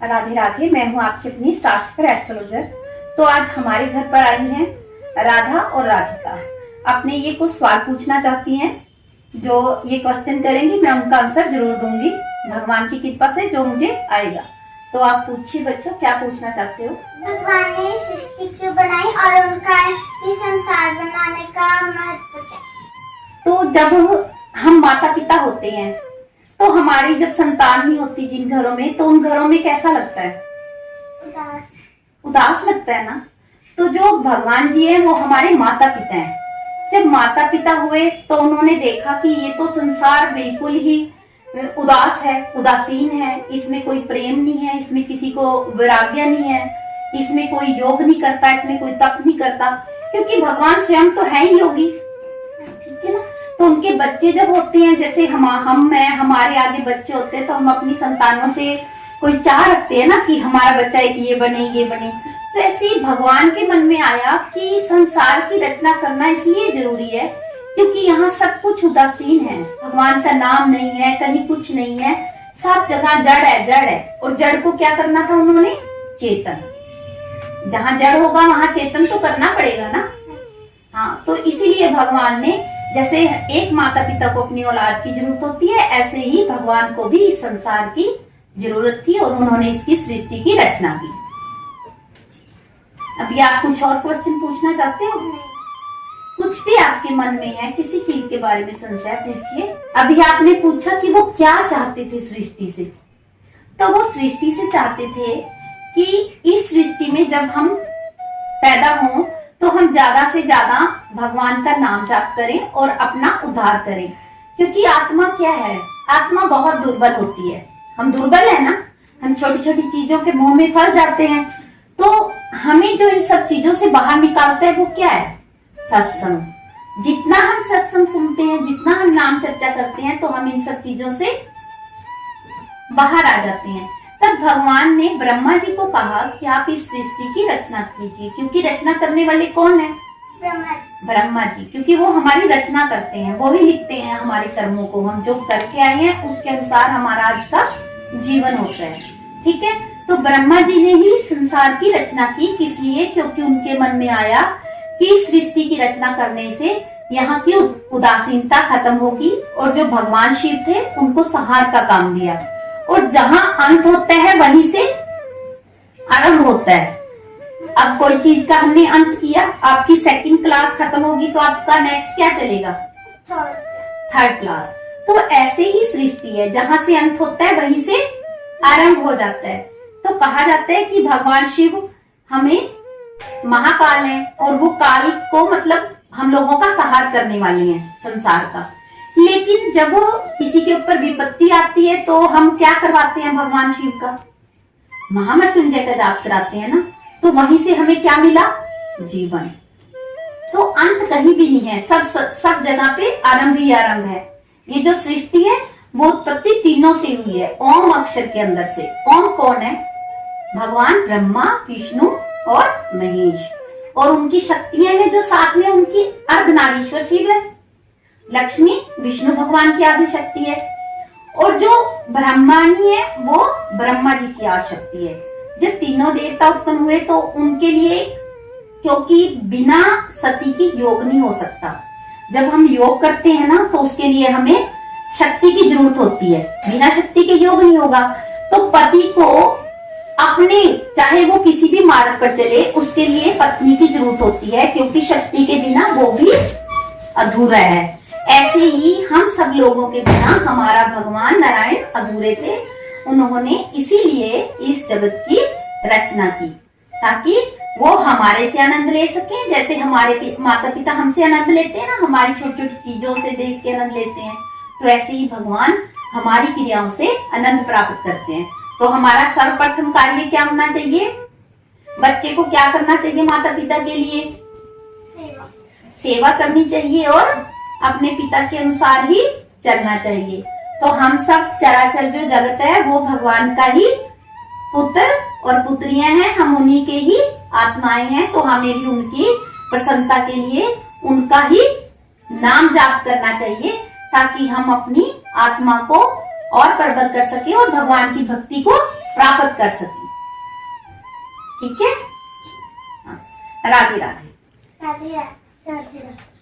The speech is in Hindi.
राधे राधे। मैं हूँ आपकी अपनी स्टार सेकर एस्ट्रोलॉजर। तो आज हमारे घर पर आई हैं राधा और राधिका। अपने ये कुछ सवाल पूछना चाहती हैं, जो ये क्वेश्चन करेंगी मैं उनका आंसर जरूर दूंगी भगवान की कृपा से जो मुझे आएगा। तो आप पूछिए बच्चों, क्या पूछना चाहते हो? भगवान ने सृष्टि क्यों बनाई और उनका ये संसार बनाने का महत्व क्या? तो जब हम माता पिता होते हैं तो हमारी जब संतान नहीं होती जिन घरों में, तो उन घरों में कैसा लगता है? उदास लगता है ना। तो जो भगवान जी है वो हमारे माता पिता हैं। जब माता पिता हुए तो उन्होंने देखा कि ये तो संसार बिल्कुल ही उदास है, उदासीन है, इसमें कोई प्रेम नहीं है, इसमें किसी को वैराग्य नहीं है, इसमें कोई योग नहीं करता, इसमें कोई तप नहीं करता, क्योंकि भगवान स्वयं तो है ही योगी। ठीक है ना। तो उनके बच्चे जब होते हैं, जैसे हमारे आगे बच्चे होते हैं, तो हम अपनी संतानों से कोई चाह रखते हैं ना कि हमारा बच्चा एक ये बने ये बने। तो ऐसे ही भगवान के मन में आया कि संसार की रचना करना इसलिए जरूरी है क्योंकि यहाँ सब कुछ उदासीन है, भगवान का नाम नहीं है, कहीं कुछ नहीं है, सब जगह जड़ है। और जड़ को क्या करना था उन्होंने? चेतन। जहाँ जड़ होगा वहां चेतन तो करना पड़ेगा ना। हाँ, तो इसीलिए भगवान ने, जैसे एक माता पिता को अपनी औलाद की जरूरत होती है, ऐसे ही भगवान को भी इस संसार की जरूरत थी और उन्होंने इसकी सृष्टि की रचना की। अभी आप कुछ और क्वेश्चन पूछना चाहते हो? कुछ भी आपके मन में है, किसी चीज के बारे में संशय पूछिए। अभी आपने पूछा कि वो क्या चाहते थे सृष्टि से, तो वो सृष्टि से चाहते थे कि इस सृष्टि में जब हम पैदा हों तो हम ज्यादा से ज्यादा भगवान का नाम जाप करें और अपना उद्धार करें। क्योंकि आत्मा क्या है? आत्मा बहुत दुर्बल होती है। हम दुर्बल है ना, हम छोटी छोटी चीजों के मुंह में फंस जाते हैं। तो हमें जो इन सब चीजों से बाहर निकालता है वो क्या है? सत्संग। जितना हम सत्संग सुनते हैं, जितना हम नाम चर्चा करते हैं, तो हम इन सब चीजों से बाहर आ जाते हैं। तब भगवान ने ब्रह्मा जी को कहा कि आप इस सृष्टि की रचना कीजिए, क्योंकि रचना करने वाले कौन है? ब्रह्मा जी। क्योंकि वो हमारी रचना करते हैं, वो ही लिखते हैं हमारे कर्मों को, हम जो करके आए हैं उसके अनुसार हमारा आज का जीवन होता है। ठीक है। तो ब्रह्मा जी ने ही संसार की रचना की, किस लिए? क्योंकि उनके मन में आया कि सृष्टि की रचना करने से यहाँ की उदासीनता खत्म होगी, और जो भगवान शिव थे उनको संहार का काम दिया। और जहां अंत होता है वहीं से आरंभ होता है। अब कोई चीज का हमने अंत किया, आपकी सेकंड क्लास खत्म होगी तो आपका नेक्स्ट क्या चलेगा? Third class. तो ऐसे ही सृष्टि है, जहां से अंत होता है वहीं से आरंभ हो जाता है। तो कहा जाता है कि भगवान शिव हमें महाकाल हैं और वो काल को मतलब हम लोगों का संहार करने वाले हैं संसार का। लेकिन जब किसी के ऊपर विपत्ति आती है तो हम क्या करवाते हैं? भगवान शिव का महामृत्युंजय का जाप कराते हैं ना। तो वहीं से हमें क्या मिला? जीवन। तो अंत कहीं भी नहीं है, सब जगह पे आरंभ ही आरंभ है। ये जो सृष्टि है वो उत्पत्ति तीनों से हुई है, ओम अक्षर के अंदर से। ओम कौन है? भगवान ब्रह्मा, विष्णु और महेश। और उनकी शक्तियां हैं जो साथ में उनकी अर्धनारीश्वर शिव है, लक्ष्मी विष्णु भगवान की आदि शक्ति है, और जो ब्रह्माणी है वो ब्रह्मा जी की आदि शक्ति है। जब तीनों देवता उत्पन्न हुए तो उनके लिए, क्योंकि बिना सती की योग नहीं हो सकता, जब हम योग करते हैं ना तो उसके लिए हमें शक्ति की जरूरत होती है, बिना शक्ति के योग नहीं होगा। तो पति को अपने, चाहे वो किसी भी मार्ग पर चले, उसके लिए पत्नी की जरूरत होती है, क्योंकि शक्ति के बिना वो भी अधूरा है। ऐसे ही हम सब लोगों के बिना हमारा भगवान नारायण अधूरे थे। उन्होंने इसीलिए इस जगत की रचना की ताकि वो हमारे से आनंद ले सके, जैसे हमारे माता पिता हमसे आनंद लेते हैं ना, हमारी छोटी छोटी चीजों से देख के आनंद लेते हैं। तो ऐसे ही भगवान हमारी क्रियाओं से आनंद प्राप्त करते हैं। तो हमारा सर्वप्रथम कार्य क्या होना चाहिए? बच्चे को क्या करना चाहिए? माता पिता के लिए सेवा करनी चाहिए और अपने पिता के अनुसार ही चलना चाहिए। तो हम सब चराचर जो जगत है वो भगवान का ही पुत्र और पुत्रियां हैं, हम उन्हीं के ही आत्माएं हैं। तो हमें भी उनकी प्रसन्नता के लिए उनका ही नाम जाप करना चाहिए, ताकि हम अपनी आत्मा को और प्रबल कर सके और भगवान की भक्ति को प्राप्त कर सके। ठीक है, हाँ, राधे राधे। राधे राधे।